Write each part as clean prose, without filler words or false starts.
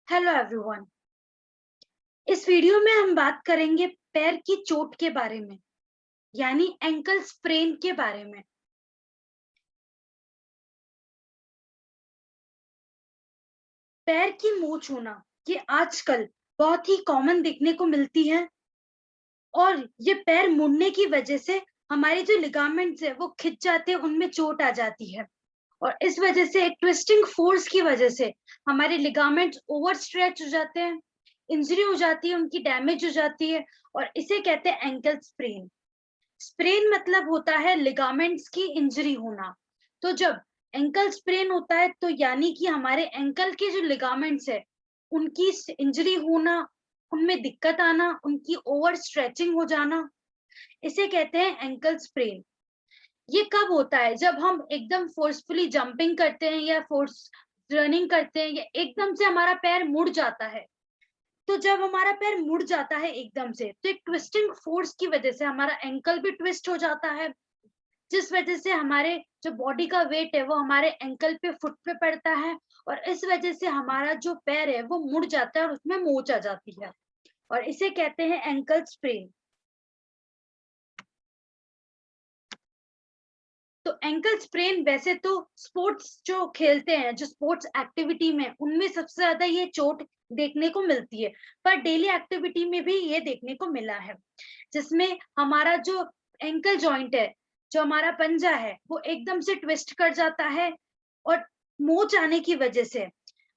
Hello everyone. इस video में हम बात करेंगे पैर की चोट के बारे में, यानी एंकल स्प्रेन के बारे में। पैर की मोच होना ये आजकल बहुत ही कॉमन देखने को मिलती है और ये पैर मुड़ने की वजह से हमारे जो लिगामेंट्स है वो खिंच जाते हैं, उनमें चोट आ जाती है और इस वजह से एक ट्विस्टिंग फोर्स की वजह से हमारे लिगामेंट्स ओवर स्ट्रेच हो जाते हैं, इंजरी हो जाती है, उनकी डैमेज हो जाती है और इसे कहते हैं एंकल स्प्रेन। स्प्रेन मतलब होता है लिगामेंट्स की इंजरी होना। तो जब एंकल स्प्रेन होता है तो यानी कि हमारे एंकल के जो लिगामेंट्स है उनकी इंजरी होना, उनमें दिक्कत आना, उनकी ओवर स्ट्रेचिंग हो जाना, इसे कहते हैं एंकल स्प्रेन। ये कब होता है? जब हम एकदम फोर्सफुली जंपिंग करते हैं या फोर्स रनिंग करते हैं या एकदम से हमारा पैर मुड़ जाता है। तो जब हमारा पैर मुड़ जाता है एकदम से तो एक ट्विस्टिंग फोर्स की वजह से हमारा एंकल भी ट्विस्ट हो जाता है, जिस वजह से हमारे जो बॉडी का वेट है वो हमारे एंकल पे, फुट पे पड़ता है और इस वजह से हमारा जो पैर है वो मुड़ जाता है और उसमें मोच आ जाती है और इसे कहते हैं एंकल स्प्रेन। तो एंकल स्प्रेन वैसे तो स्पोर्ट्स जो खेलते हैं, जो स्पोर्ट्स एक्टिविटी में, उनमें सबसे ज्यादा ये चोट देखने को मिलती है, पर डेली एक्टिविटी में भी ये देखने को मिला है, जिसमें हमारा जो एंकल जॉइंट है, जो हमारा पंजा है, वो एकदम से ट्विस्ट कर जाता है और मोच आने की वजह से,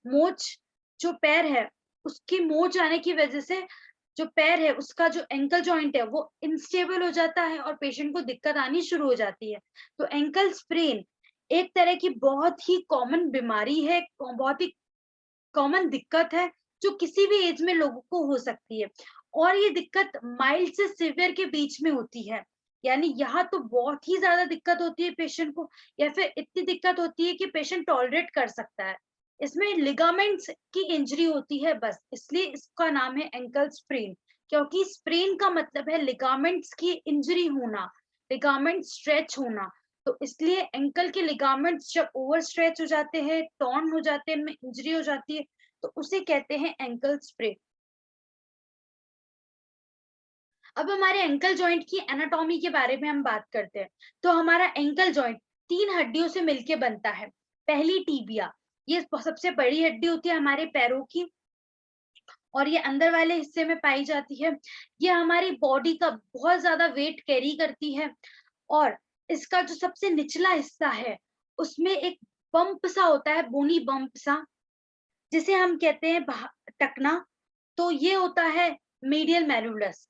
मोच जो पैर है उसकी मोच आने की वजह से जो पैर है उसका जो एंकल जॉइंट है वो इनस्टेबल हो जाता है और पेशेंट को दिक्कत आनी शुरू हो जाती है। तो एंकल स्प्रेन एक तरह की बहुत ही कॉमन बीमारी है, बहुत ही कॉमन दिक्कत है जो किसी भी एज में लोगों को हो सकती है और ये दिक्कत माइल्ड से सिवियर के बीच में होती है। यानी यहाँ तो बहुत ही ज्यादा दिक्कत होती है पेशेंट को, या फिर इतनी दिक्कत होती है कि पेशेंट टॉलरेट कर सकता है। इसमें लिगामेंट्स की इंजरी होती है बस, इसलिए इसका नाम है एंकल स्प्रेन, क्योंकि स्प्रेन का मतलब है लिगामेंट्स की इंजरी होना, लिगामेंट स्ट्रेच होना। तो इसलिए एंकल के लिगामेंट्स जब ओवर स्ट्रेच हो जाते हैं, टॉर्न हो जाते हैं, इनमें इंजरी हो जाती है, तो उसे कहते हैं एंकल स्प्रेन। अब हमारे एंकल जॉइंट की एनाटॉमी के बारे में हम बात करते हैं। तो हमारा एंकल जॉइंट 3 हड्डियों से मिलके बनता है। पहली टिबिया, ये सबसे बड़ी हड्डी होती है हमारे पैरों की और ये अंदर वाले हिस्से में पाई जाती है। ये हमारी बॉडी का बहुत ज्यादा वेट कैरी करती है और इसका जो सबसे निचला हिस्सा है उसमें एक बम्प सा होता है, बोनी बम्प सा, जिसे हम कहते हैं टकना। तो ये होता है मीडियल मेलुलस।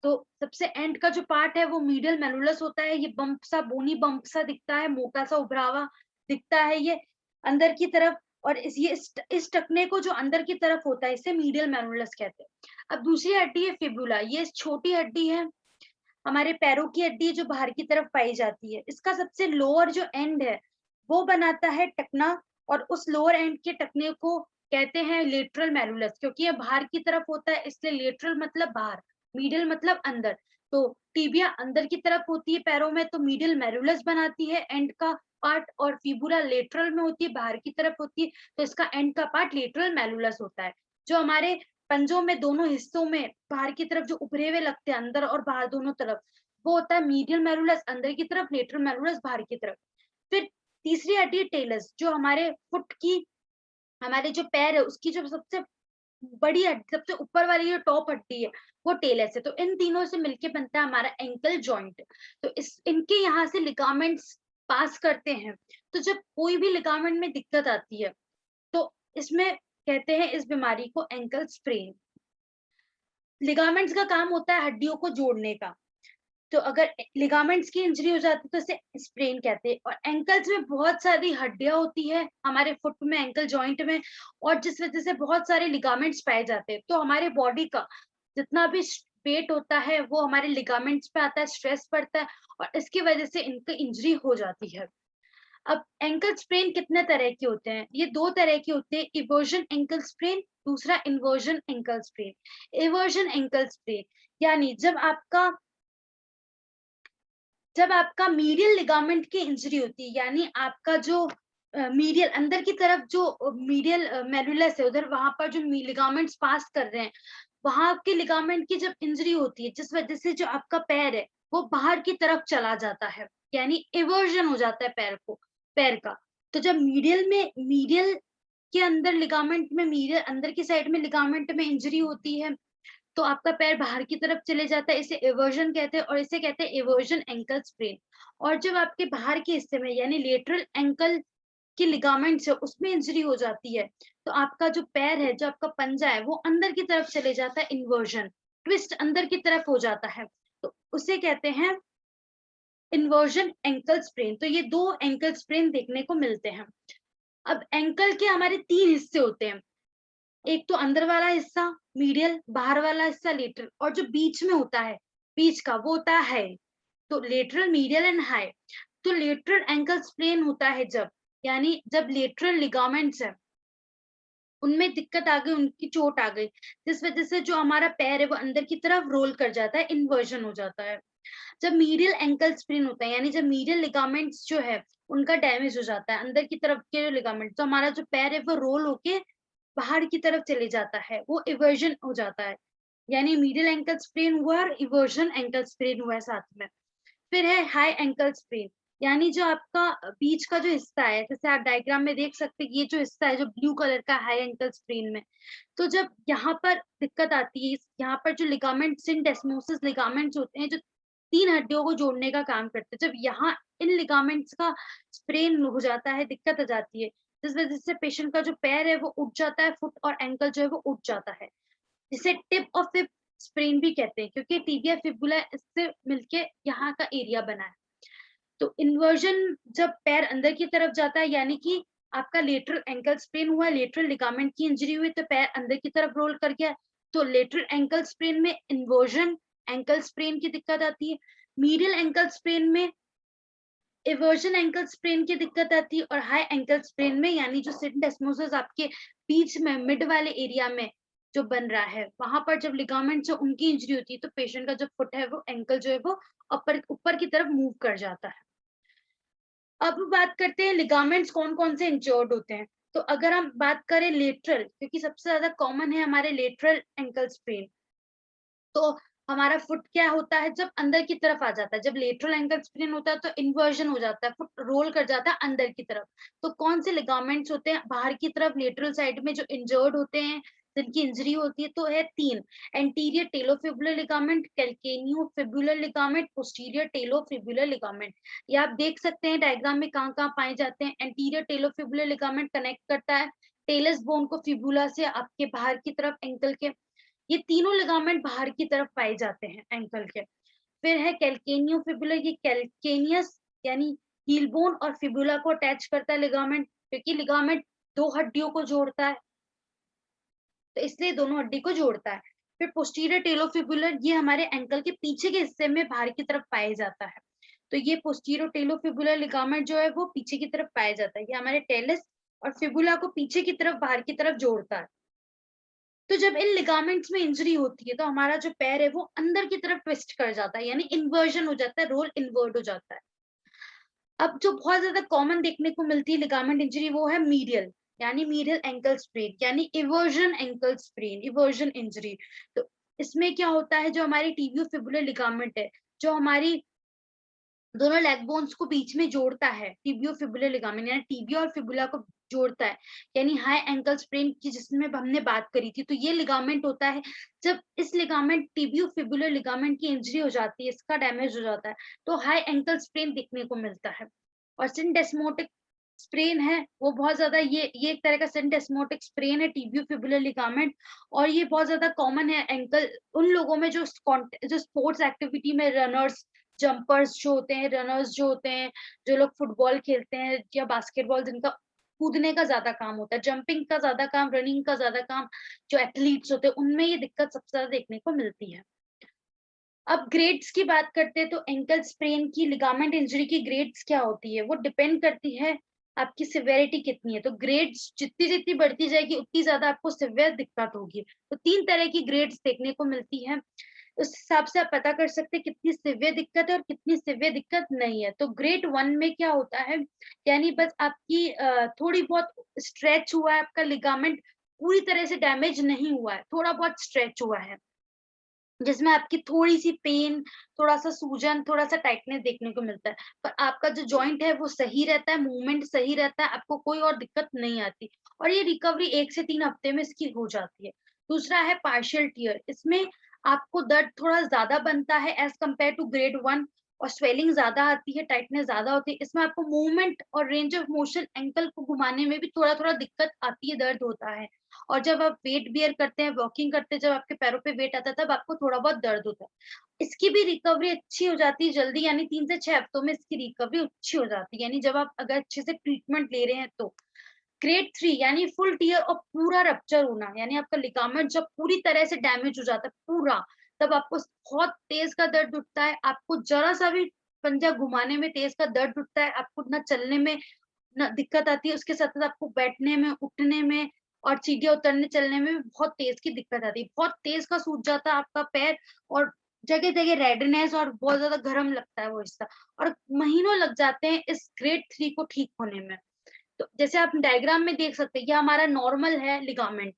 तो सबसे एंड का जो पार्ट है वो मीडियल मेलुलस होता है। ये बम्प सा, बोनी बम्प सा दिखता है, मोटा सा उभरावा दिखता है ये अंदर की तरफ। और इस टकने को जो अंदर की तरफ होता है इसे मीडियल मेलुलस कहते हैं। अब दूसरी हड्डी है फिबुला, ये छोटी हड्डी है, हमारे पैरों की हड्डी जो बाहर की तरफ पाई जाती है। इसका सबसे लोअर जो एंड है वो बनाता है टकना और उस लोअर एंड के टकने को कहते हैं लेटरल मेलुलस, क्योंकि ये बाहर की तरफ होता है इसलिए लेटरल मतलब बाहर, मीडियल मतलब अंदर। तो टीबिया अंदर की तरफ होती है पैरों में तो मीडियल मेलुलस बनाती है एंड का पार्ट, और फिबुला लेटरल में होती है, बाहर की तरफ होती है, तो इसका एंड का पार्ट लेटरल मेलुलस होता है। जो हमारे पंजों में दोनों हिस्सों में बाहर की तरफ जो उभरे हुए लगते हैं अंदर और बाहर दोनों तरफ, वो होता है मीडियल मेलुलस अंदर की तरफ, लेटरल मेलुलस बाहर की तरफ। फिर तीसरी हड्डी टेलस, जो हमारे फुट की, हमारे जो पैर है उसकी जो सबसे बड़ी हड्डी, सबसे ऊपर वाली जो टॉप हड्डी है वो टेलस है। तो इन तीनों से मिलके बनता है हमारा एंकल जॉइंट। तो इस इनके यहाँ से लिगामेंट्स पास करते हैं। तो जब कोई भी लिगामेंट में दिक्कत आती है तो इसमें कहते हैं इस बीमारी को एंकल स्प्रेन। लिगामेंट्स का काम होता है हड्डियों को जोड़ने का। तो अगर लिगामेंट्स की इंजरी हो जाती है तो इसे स्प्रेन कहते हैं। और एंकल्स में बहुत सारी हड्डियां होती है हमारे फुट में, एंकल जॉइंट में, और जिस वजह से बहुत सारे लिगामेंट्स पाए जाते हैं। तो हमारे बॉडी का जितना भी वेट होता है वो हमारे लिगामेंट्स पे आता है, स्ट्रेस पड़ता है और इसकी वजह से इनकी इंजरी हो जाती है। अब एंकल स्प्रेन कितने तरह के होते हैं? ये 2 तरह के होते हैं, इवर्जन एंकल स्प्रेन, दूसरा inversion ankle sprain. Eversion ankle sprain यानी जब आपका मीडियल लिगामेंट की इंजरी होती है, यानी आपका जो मीडियल अंदर की तरफ जो मीडियल मेडुलस है उधर वहां पर जो लिगामेंट्स पास कर रहे हैं, वहां के लिगामेंट की जब इंजरी होती है जिस वजह से जो आपका पैर है वो बाहर की तरफ चला जाता है, यानी एवर्जन हो जाता है पैर का। तो जब मीडियल के अंदर लिगामेंट में मीडियल अंदर की साइड में लिगामेंट में इंजरी होती है तो आपका पैर बाहर की तरफ चले जाता है, इसे एवर्जन कहते हैं और इसे कहते हैं एवर्जन एंकल स्प्रेन। और जब आपके बाहर के हिस्से में यानी लेटरल एंकल की लिगामेंट्स है उसमें इंजरी हो जाती है तो आपका जो पैर है, जो आपका पंजा है वो अंदर की तरफ चले जाता है, इन्वर्जन ट्विस्ट अंदर की तरफ हो जाता है, तो उसे कहते हैं इन्वर्जन एंकल स्प्रेन। तो ये 2 एंकल स्प्रेन देखने को मिलते हैं। अब एंकल के हमारे 3 हिस्से होते हैं, एक तो अंदर वाला हिस्सा मीडियल, बाहर वाला हिस्सा लेटरल, और जो बीच में होता है बीच का वो होता है हाई। तो लेटरल, मीडियल एंड हाई। तो लेटरल एंकल स्प्रेन होता है जब, यानी जब लेटरल लिगामेंट्स है उनमें दिक्कत आ गई, उनकी चोट आ गई, जिस वजह से जो हमारा पैर है वो अंदर की तरफ रोल कर जाता है, इन्वर्जन हो जाता है। जब मीडियल एंकल स्प्रेन होता है यानी जब मीडियल लिगामेंट्स जो है उनका डैमेज हो जाता है, अंदर की तरफ के जो लिगामेंट, तो हमारा जो पैर है वो रोल होके बाहर की तरफ चले जाता है, वो इवर्जन हो जाता है, यानी मीडियल एंकल स्प्रेन हुआ और इवर्जन एंकल स्प्रेन हुआ है साथ में। फिर है हाई एंकल स्प्रेन, यानी जो आपका बीच का जो हिस्सा है, जैसे आप डायग्राम में देख सकते हैं, ये जो हिस्सा है जो ब्लू कलर का हाई एंकल स्प्रेन में, तो जब यहाँ पर दिक्कत आती है, यहाँ पर जो लिगामेंट सिंडेस्मोसिस लिगामेंट्स होते हैं जो 3 हड्डियों को जोड़ने का काम करते हैं, जब यहाँ इन लिगामेंट्स का स्प्रेन हो जाता है, दिक्कत आ जाती है, जिस वजह से पेशेंट का जो पैर है वो उठ जाता है, फुट और एंकल जो है वो उठ जाता है, जिसे टिप ऑफ हिप स्प्रेन भी कहते हैं, क्योंकि टिबिया फिबुला इससे मिलके यहाँ का एरिया बना है। तो इन्वर्जन जब पैर अंदर की तरफ जाता है, यानी कि आपका लेटरल एंकल स्प्रेन हुआ, लेटरल लिगामेंट की इंजरी हुई तो पैर अंदर की तरफ रोल कर गया, तो लेटरल एंकल स्प्रेन में इन्वर्जन एंकल स्प्रेन की दिक्कत आती है। मीडियल एंकल स्प्रेन में एवर्जन एंकल स्प्रेन की दिक्कत आती है, और हाई एंकल स्प्रेन में यानी जो सिंडेस्मोसिस आपके बीच में मिड वाले एरिया में जो बन रहा है, वहां पर जब लिगामेंट जो उनकी इंजरी होती है तो पेशेंट का जो फुट है वो एंकल जो है वो ऊपर की तरफ मूव कर जाता है। अब बात करते हैं लिगामेंट्स कौन कौन से इंजर्ड होते हैं। तो अगर हम बात करें लेटरल, क्योंकि सबसे ज्यादा कॉमन है हमारे लेटरल एंकल स्प्रेन, तो हमारा फुट क्या होता है जब अंदर की तरफ आ जाता है, जब लेटरल एंकल स्प्रेन होता है तो इन्वर्जन हो जाता है, फुट रोल कर जाता है अंदर की तरफ। तो कौन से लिगामेंट्स होते हैं बाहर की तरफ लेटरल साइड में जो इंजर्ड होते हैं, जिनकी इंजरी होती है, तो है 3, anterior talofibular ligament, calcaneofibular ligament, posterior talofibular ligament. ये आप देख सकते हैं डायग्राम में कहाँ कहाँ पाए जाते हैं। एंटीरियर टेलोफिबुलर लिगामेंट कनेक्ट करता है टेलस बोन को फिबुला से आपके बाहर की तरफ एंकल के, ये तीनों लिगामेंट बाहर की तरफ पाए जाते हैं एंकल के। फिर है कैल्केनियो फिबुलर, ये कैल्केनियस यानी हील बोन और फिबुला को अटैच करता है लिगामेंट, क्योंकि लिगामेंट 2 हड्डियों को जोड़ता है तो इसलिए दोनों हड्डी को जोड़ता है। फिर पोस्टीरियर टेलोफिबुलर, ये हमारे एंकल के पीछे के हिस्से में बाहर की तरफ पाया जाता है, तो ये पोस्टीरियर टेलोफिबुलर लिगामेंट जो है वो पीछे की तरफ पाया जाता है, ये हमारे टेलस और फिबुला को पीछे की तरफ बाहर की तरफ जोड़ता है। तो जब इन लिगामेंट्स में इंजरी होती है तो हमारा जो पैर है वो अंदर की तरफ ट्विस्ट कर जाता है, यानी इन्वर्जन हो जाता है, रोल इनवर्ट हो जाता है। अब जो बहुत ज्यादा कॉमन देखने को मिलती है लिगामेंट इंजरी वो है मीडियल, यानी मीडियल एंकल स्प्रेन, यानी eversion ankle sprain, eversion injury. तो इसमें क्या होता है, जो हमारी टिबियोफिबुलर लिगामेंट है जो हमारी दोनों लेग बोन्स को बीच में जोड़ता है, टिबियोफिबुलर लिगामेंट यानी टिबिया और फिबुला को जोड़ता है, यानी हाई एंकल स्प्रेन की जिसमें हमने बात करी थी, तो ये लिगामेंट होता है। जब इस लिगामेंट टिबियोफिबुलर लिगामेंट की इंजरी हो जाती है, इसका डैमेज हो जाता है, तो हाई एंकल स्प्रेन देखने को मिलता है। और सिंडेस्मोटिक स्प्रेन है वो बहुत ज्यादा, ये एक तरह का सिंडेस्मोटिक स्प्रेन है टिबियोफिबुलर लिगामेंट, और ये बहुत ज्यादा कॉमन है एंकल उन लोगों में जो स्पोर्ट्स एक्टिविटी में रनर्स, जंपर्स जो होते हैं, रनर्स जो होते हैं, जो लोग फुटबॉल खेलते हैं या बास्केटबॉल, जिनका कूदने का ज्यादा काम होता है, जंपिंग का ज्यादा काम, रनिंग का ज्यादा काम, जो एथलीट्स होते हैं उनमें ये दिक्कत सबसे ज्यादा देखने को मिलती है। अब ग्रेड्स की बात करते हैं तो एंकल स्प्रेन की लिगामेंट इंजरी की ग्रेड्स क्या होती है, वो डिपेंड करती है आपकी सिवियरिटी कितनी है। तो ग्रेड्स जितनी जितनी बढ़ती जाएगी उतनी ज्यादा आपको सिवियर दिक्कत होगी। तो 3 तरह की ग्रेड्स देखने को मिलती है। उस हिसाब से आप पता कर सकते हैं कितनी सीवियर दिक्कत है और कितनी सीवियर दिक्कत नहीं है। तो ग्रेड 1 में क्या होता है, यानी बस आपकी थोड़ी बहुत स्ट्रेच हुआ है, आपका लिगामेंट पूरी तरह से डैमेज नहीं हुआ है, थोड़ा बहुत स्ट्रेच हुआ है। जिसमें आपकी थोड़ी-सी पेन, थोड़ा-सा सूजन, थोड़ा-सा टाइटनेस देखने को मिलता है। पर आपका जो जॉइंट है वो सही रहता है, मूवमेंट सही रहता है, आपको कोई और दिक्कत नहीं आती और ये रिकवरी 1 से 3 हफ्ते में इसकी हो जाती है। दूसरा है पार्शियल टियर, इसमें आपको दर्द थोड़ा ज़्यादा बनता है एज़ कम्पेयर टू ग्रेड 1 और स्वेलिंग ज़्यादा आती है, टाइटनेस ज़्यादा होती है। इसमें आपको मूवमेंट और रेंज ऑफ मोशन एंकल को घुमाने में भी थोड़ा-थोड़ा दिक्कत आती है, दर्द होता है। और जब आप वेट बियर करते हैं, वॉकिंग करते हैं, जब आपके पैरों पे वेट आता है, तब आपको थोड़ा बहुत दर्द होता है। इसकी भी रिकवरी अच्छी हो जाती है जल्दी, यानी 3 से 6 हफ्तों में इसकी रिकवरी अच्छी हो जाती है, यानी जब आप अगर अच्छे से ट्रीटमेंट ले रहे हैं तो। ग्रेड 3 यानी फुल टियर और पूरा रप्चर होना, यानी आपका लिगामेंट जब पूरी तरह से डैमेज हो जाता है पूरा, तब आपको बहुत तेज़ का दर्द उठता है, आपको ज़रा-सा भी पंजा घुमाने में तेज़ का दर्द उठता है, आपको ना चलने में ना दिक्कत आती है, उसके साथ-साथ आपको बैठने में, उठने में और सीढ़ियाँ उतरने चलने में भी बहुत तेज़ की दिक्कत आती है। बहुत तेज़ का सूज जाता है आपका पैर और जगह-जगह रेडनेस और बहुत ज़्यादा गरम लगता है वो हिस्सा और महीनों लग जाते हैं इस ग्रेड 3 को ठीक होने में। तो जैसे आप डायग्राम में देख सकते हैं, ये हमारा नॉर्मल है लिगामेंट,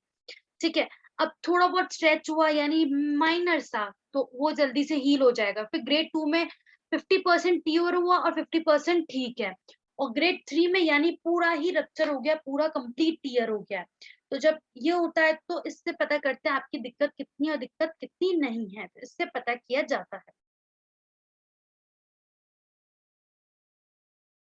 ठीक है? अब थोड़ा बहुत स्ट्रेच हुआ यानी माइनर सा, तो वो जल्दी से हील हो जाएगा। फिर ग्रेड 2 में 50% ट्यूअर हुआ और 50% ठीक है। और ग्रेड 3 में यानी पूरा ही रप्चर हो गया, पूरा कंप्लीट टियर हो गया। तो जब ये होता है तो इससे पता करते हैं आपकी दिक्कत कितनी है और दिक्कत कितनी नहीं है, तो इससे पता किया जाता है।